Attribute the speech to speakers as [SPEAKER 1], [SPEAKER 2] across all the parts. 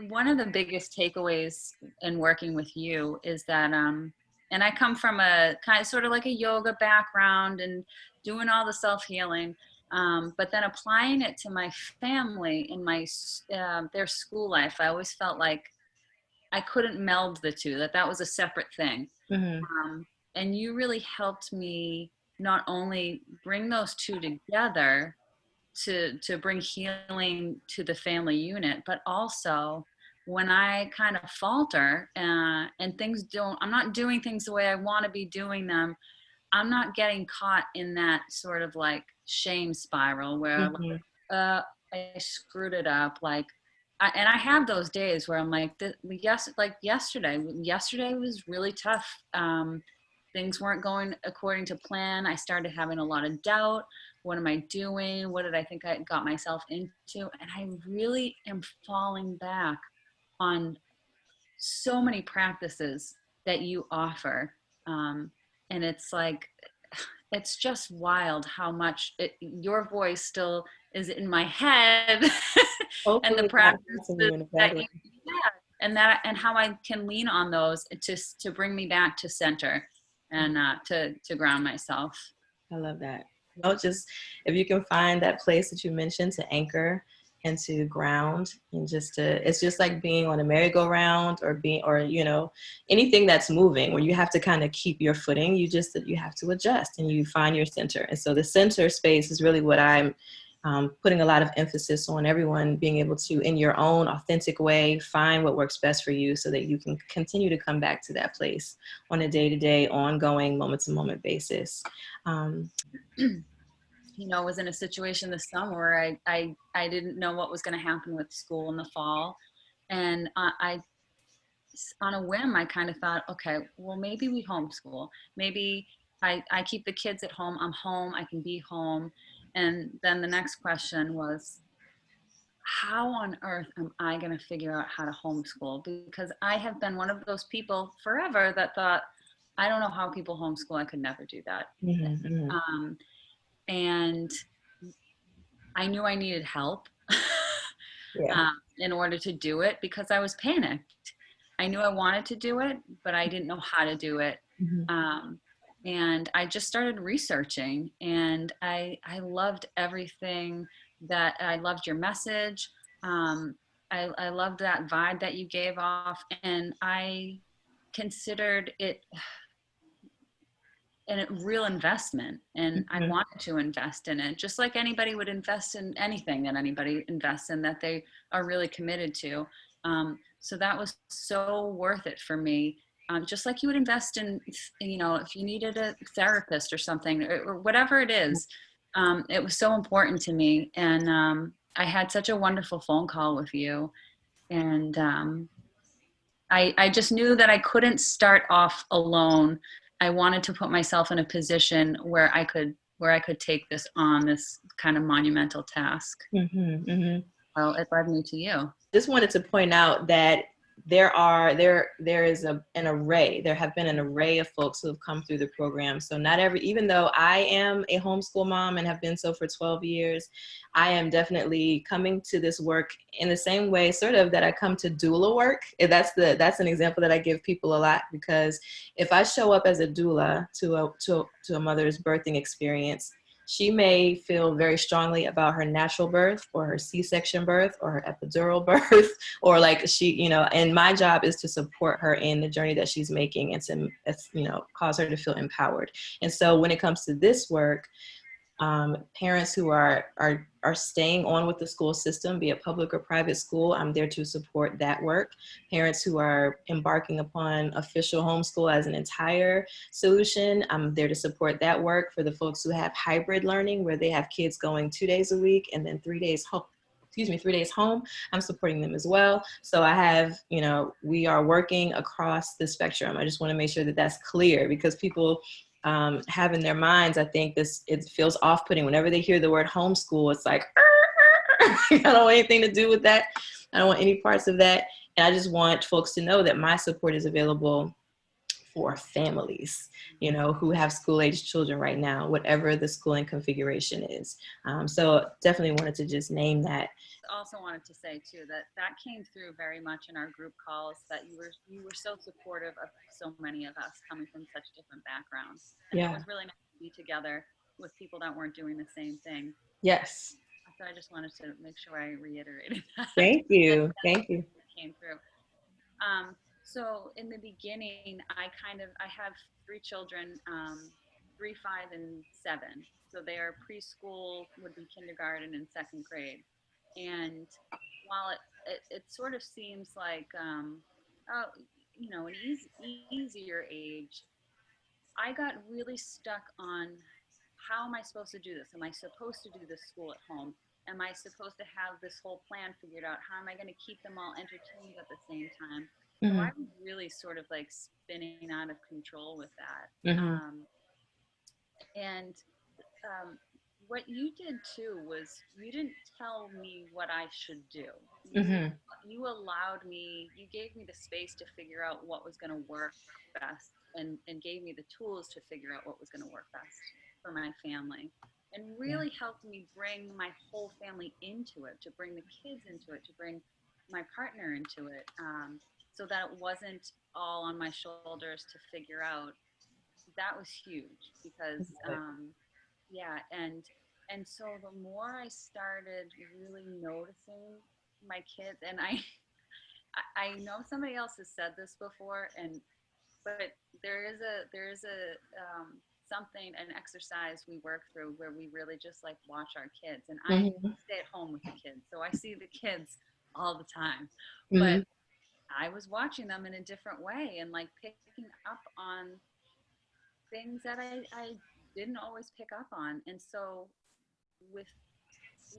[SPEAKER 1] one of the biggest takeaways in working with you is that, and I come from a kind of sort of like a yoga background and doing all the self-healing, but then applying it to my family in their school life. I always felt like I couldn't meld the two, that was a separate thing.
[SPEAKER 2] Mm-hmm.
[SPEAKER 1] And you really helped me not only bring those two together to bring healing to the family unit, but also when I kind of falter and I'm not doing things the way I want to be doing them, I'm not getting caught in that sort of like shame spiral where
[SPEAKER 2] Mm-hmm.
[SPEAKER 1] I screwed it up. Like, and I have those days where I'm like, yes, like yesterday was really tough. Things weren't going according to plan. I started having a lot of doubt. What am I doing? What did I think I got myself into? And I really am falling back on so many practices that you offer. And it's like, it's just wild how much your voice still is in my head and the
[SPEAKER 2] Hopefully that
[SPEAKER 1] practices
[SPEAKER 2] helps you in a
[SPEAKER 1] that
[SPEAKER 2] better way.
[SPEAKER 1] and how I can lean on those to bring me back to center and to ground myself.
[SPEAKER 2] I love that. Just if you can find that place that you mentioned to anchor and to ground and it's just like being on a merry-go-round or anything that's moving where you have to kind of keep your footing. You have to adjust and you find your center. And so the center space is really what I'm putting a lot of emphasis on, everyone being able to, in your own authentic way, find what works best for you so that you can continue to come back to that place on a day-to-day, ongoing, moment-to-moment basis.
[SPEAKER 1] I was in a situation this summer where I didn't know what was going to happen with school in the fall. And I on a whim, I kind of thought, okay, well, maybe we homeschool. Maybe I keep the kids at home. I'm home. I can be home. And then the next question was, how on earth am I going to figure out how to homeschool? Because I have been one of those people forever that thought, I don't know how people homeschool. I could never do that.
[SPEAKER 2] Mm-hmm, mm-hmm.
[SPEAKER 1] And I knew I needed help
[SPEAKER 2] Yeah.
[SPEAKER 1] in order to do it because I was panicked. I knew I wanted to do it, but I didn't know how to do it.
[SPEAKER 2] Mm-hmm.
[SPEAKER 1] And I just started researching, and I loved everything that I loved your message. I loved that vibe that you gave off, and I considered it a real investment, and I
[SPEAKER 2] Mm-hmm.
[SPEAKER 1] wanted to invest in it just like anybody would invest in anything that anybody invests in that they are really committed to. So that was so worth it for me. Just like you would invest in, if you needed a therapist or something or whatever it is, it was so important to me. And I had such a wonderful phone call with you, and I just knew that I couldn't start off alone. I wanted to put myself in a position where I could take this kind of monumental task.
[SPEAKER 2] Mm-hmm. Mm-hmm.
[SPEAKER 1] Well, it led me to you.
[SPEAKER 2] Just wanted to point out that there have been an array of folks who have come through the program. So even though I am a homeschool mom and have been so for 12 years, I am definitely coming to this work in the same way sort of that I come to doula work. That's an example that I give people a lot, because if I show up as a doula to a mother's birthing experience, she may feel very strongly about her natural birth or her C-section birth or her epidural birth, or and my job is to support her in the journey that she's making and to, cause her to feel empowered. And so when it comes to this work, parents who are staying on with the school system, be it public or private school, I'm there to support that work. Parents who are embarking upon official homeschool as an entire solution, I'm there to support that work. For the folks who have hybrid learning, where they have kids going 2 days a week and then 3 days home, I'm supporting them as well. So I have, we are working across the spectrum. I just want to make sure that that's clear, because people have in their minds, I think it feels off-putting whenever they hear the word homeschool. It's like, I don't want anything to do with that. I don't want any parts of that. And I just want folks to know that my support is available for families, you know, who have school-age children right now, whatever the schooling configuration is. So definitely wanted to just name that.
[SPEAKER 1] Also wanted to say too that that came through very much in our group calls, that you were so supportive of so many of us coming from such different backgrounds, and it
[SPEAKER 2] Yeah.
[SPEAKER 1] was really nice to be together with people that weren't doing the same thing.
[SPEAKER 2] Yes.
[SPEAKER 1] So I just wanted to make sure I reiterated that.
[SPEAKER 2] Thank you. Thank you.
[SPEAKER 1] Came through. So in the beginning, I have three children, 3, 5, and 7. So they are preschool, would be kindergarten and second grade. And while it sort of seems like, oh, an easier age, I got really stuck on, how am I supposed to do this? Am I supposed to do this school at home? Am I supposed to have this whole plan figured out? How am I going to keep them all entertained at the same time? So
[SPEAKER 2] Mm-hmm.
[SPEAKER 1] I was really sort of like spinning out of control with that.
[SPEAKER 2] Mm-hmm.
[SPEAKER 1] And um, what you did too was, you didn't tell me what I should do. You
[SPEAKER 2] Mm-hmm.
[SPEAKER 1] you allowed me, you gave me the space to figure out what was going to work best, and gave me the tools to figure out what was going to work best for my family, and
[SPEAKER 2] Yeah.
[SPEAKER 1] really helped me bring my whole family into it, to bring the kids into it, to bring my partner into it, so that it wasn't all on my shoulders to figure out. That was huge because yeah, and so the more I started really noticing my kids, and I know somebody else has said this before, and but there is a something, an exercise we work through, where we really just like watch our kids, and I
[SPEAKER 2] Mm-hmm.
[SPEAKER 1] stay at home with the kids, so I see the kids all the time, but
[SPEAKER 2] Mm-hmm.
[SPEAKER 1] I was watching them in a different way, and like picking up on things that I didn't always pick up on. And so with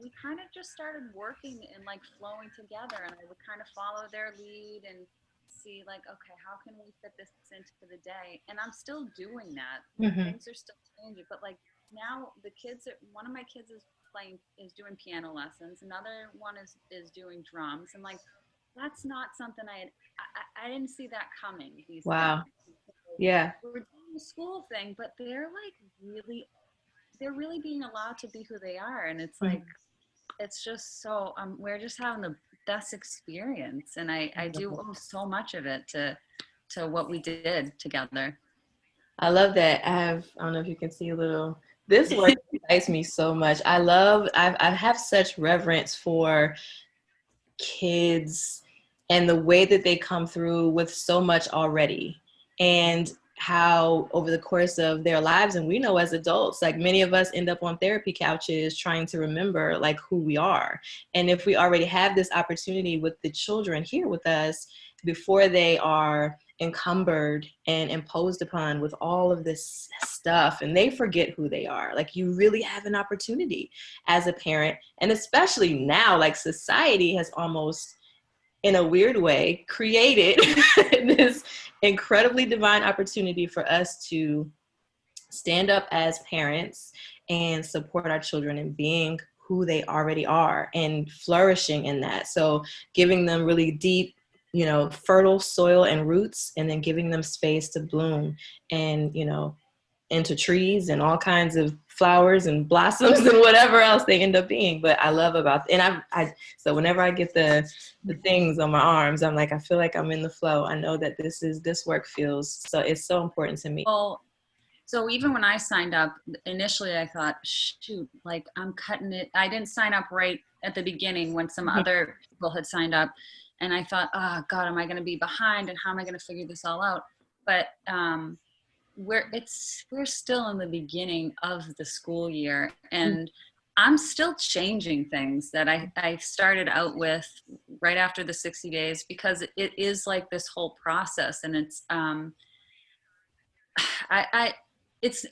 [SPEAKER 1] we kind of just started working and like flowing together, and I would kind of follow their lead and see like, okay, how can we fit this into the day? And I'm still doing that.
[SPEAKER 2] Mm-hmm.
[SPEAKER 1] Things are still changing, but like now one of my kids is doing piano lessons, another one is doing drums, and like that's not something I didn't see that coming, these things.
[SPEAKER 2] Wow. Yeah.
[SPEAKER 1] We're doing the school thing, but they're really being allowed to be who they are, and it's like,
[SPEAKER 2] Mm-hmm.
[SPEAKER 1] it's just so, we're just having the best experience, and I do owe so much of it to what we did together.
[SPEAKER 2] I love that. I don't know if you can see a little, this work excites me so much. I have such reverence for kids and the way that they come through with so much already, and how over the course of their lives, and we know as adults, like many of us end up on therapy couches trying to remember like who we are. And if we already have this opportunity with the children here with us, before they are encumbered and imposed upon with all of this stuff and they forget who they are, like you really have an opportunity as a parent. And especially now, like society has almost in a weird way created this incredibly divine opportunity for us to stand up as parents and support our children in being who they already are and flourishing in that. So giving them really deep, fertile soil and roots, and then giving them space to bloom and, into trees and all kinds of flowers and blossoms and whatever else they end up being. But I love about, and so whenever I get the things on my arms, I'm like, I feel like I'm in the flow. I know that this work feels, so it's so important to me.
[SPEAKER 1] Well, so even when I signed up initially, I thought, shoot, like I'm cutting it. I didn't sign up right at the beginning when some other people had signed up, and I thought, oh God, am I going to be behind, and how am I going to figure this all out? But we're still in the beginning of the school year, and I'm still changing things that I started out with right after the 60 days, because it is like this whole process, and it's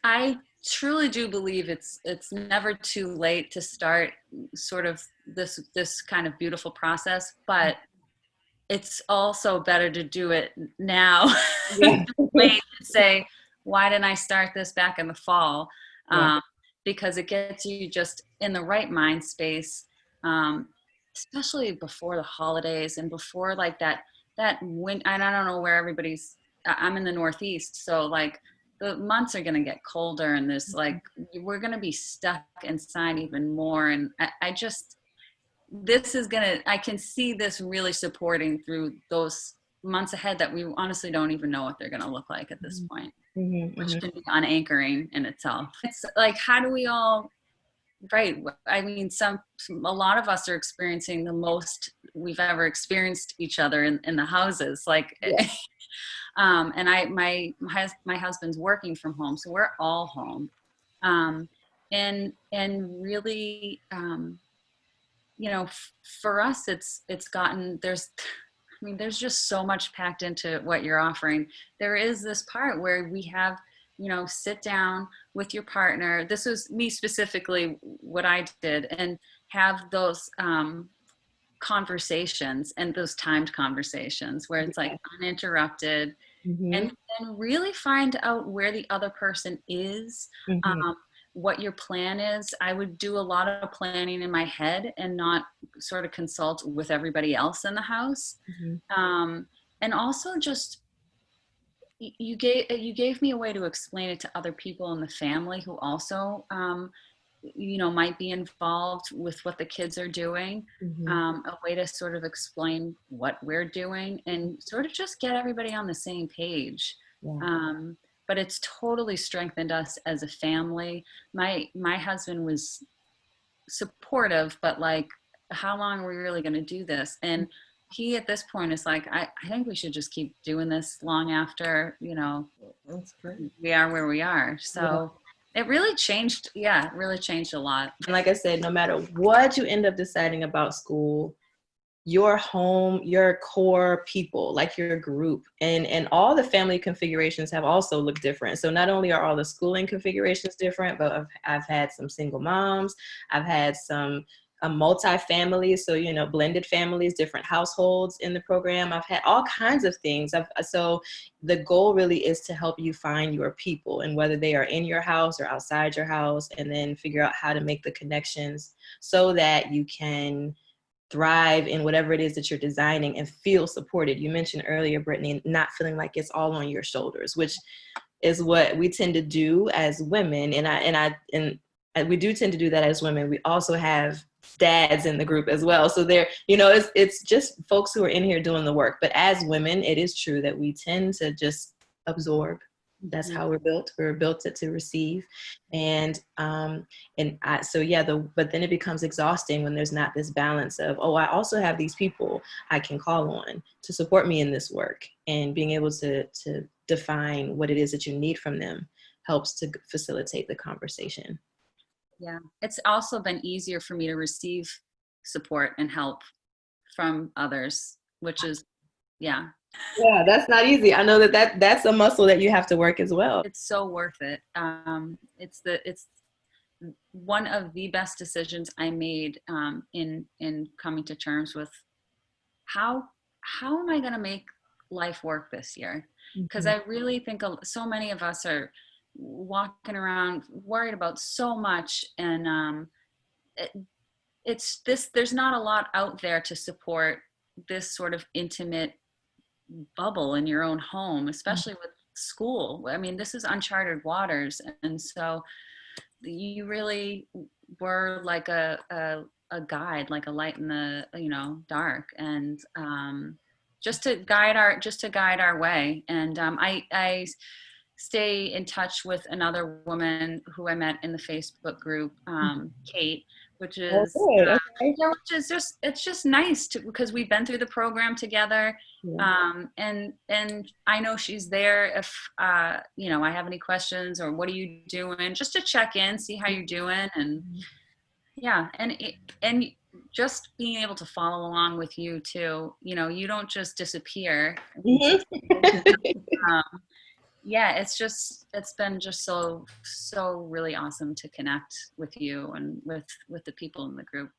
[SPEAKER 1] I truly do believe it's never too late to start sort of this kind of beautiful process, but it's also better to do it now
[SPEAKER 2] Yeah.
[SPEAKER 1] than wait and say, why didn't I start this back in the fall?
[SPEAKER 2] Right.
[SPEAKER 1] Because it gets you just in the right mind space, especially before the holidays and before like that I don't know where everybody's I'm in the Northeast, so like the months are going to get colder, and there's like, we're going to be stuck inside even more. And I just, this is going to, I can see this really supporting through those months ahead that we honestly don't even know what they're going to look like at this point, which can be unanchoring in itself. It's like, how do we all, right? I mean, a lot of us are experiencing the most we've ever experienced each other in the houses. Like,
[SPEAKER 2] Yes.
[SPEAKER 1] and my husband's working from home, so we're all home. And really, for us, it's gotten, I mean, there's just so much packed into what you're offering. There is this part where we have, sit down with your partner. This was me specifically, what I did, and have those conversations, and those timed conversations where it's like uninterrupted, and really find out where the other person is, what your plan is. I would do a lot of planning in my head and not sort of consult with everybody else in the house. And also just, you gave me a way to explain it to other people in the family who also might be involved with what the kids are doing. A way to sort of explain what we're doing and sort of just get everybody on the same page. But it's totally strengthened us as a family. My husband was supportive, but like, how long are we really going to do this? And he at this point is like, I think we should just keep doing this long after,
[SPEAKER 2] That's great.
[SPEAKER 1] we are where we are. So it really changed. Yeah, it really changed a lot.
[SPEAKER 2] And like I said, no matter what you end up deciding about school, your home, your core people, like your group, and all the family configurations have also looked different. So not only are all the schooling configurations different, but I've had some single moms, I've had some multi-families, so blended families, different households in the program. I've had all kinds of things. So the goal really is to help you find your people, and whether they are in your house or outside your house, and then figure out how to make the connections so that you can thrive in whatever it is that you're designing and feel supported. You mentioned earlier, Brittany, not feeling like it's all on your shoulders, which is what we tend to do as women. And we do tend to do that as women. We also have dads in the group as well. So it's just folks who are in here doing the work. But as women, it is true that we tend to just absorb. That's how we're built. We're built to receive. But then it becomes exhausting when there's not this balance of, I also have these people I can call on to support me in this work, and being able to define what it is that you need from them helps to facilitate the conversation.
[SPEAKER 1] Yeah. It's also been easier for me to receive support and help from others, which is, yeah.
[SPEAKER 2] Yeah, that's not easy. I know that's a muscle that you have to work as well.
[SPEAKER 1] It's so worth it. It's one of the best decisions I made in coming to terms with how am I going to make life work this year? Because I really think so many of us are walking around worried about so much, and there's not a lot out there to support this sort of intimate bubble in your own home, especially with school. I mean, this is uncharted waters, and so you really were like a guide, like a light in the dark, and just to guide our way. And I stay in touch with another woman who I met in the Facebook group, Kate, which is it's just nice because we've been through the program together. And I know she's there if I have any questions, or what are you doing, just to check in, see how you're doing. And and just being able to follow along with you too. You don't just disappear. It's been just so really awesome to connect with you and with the people in the group.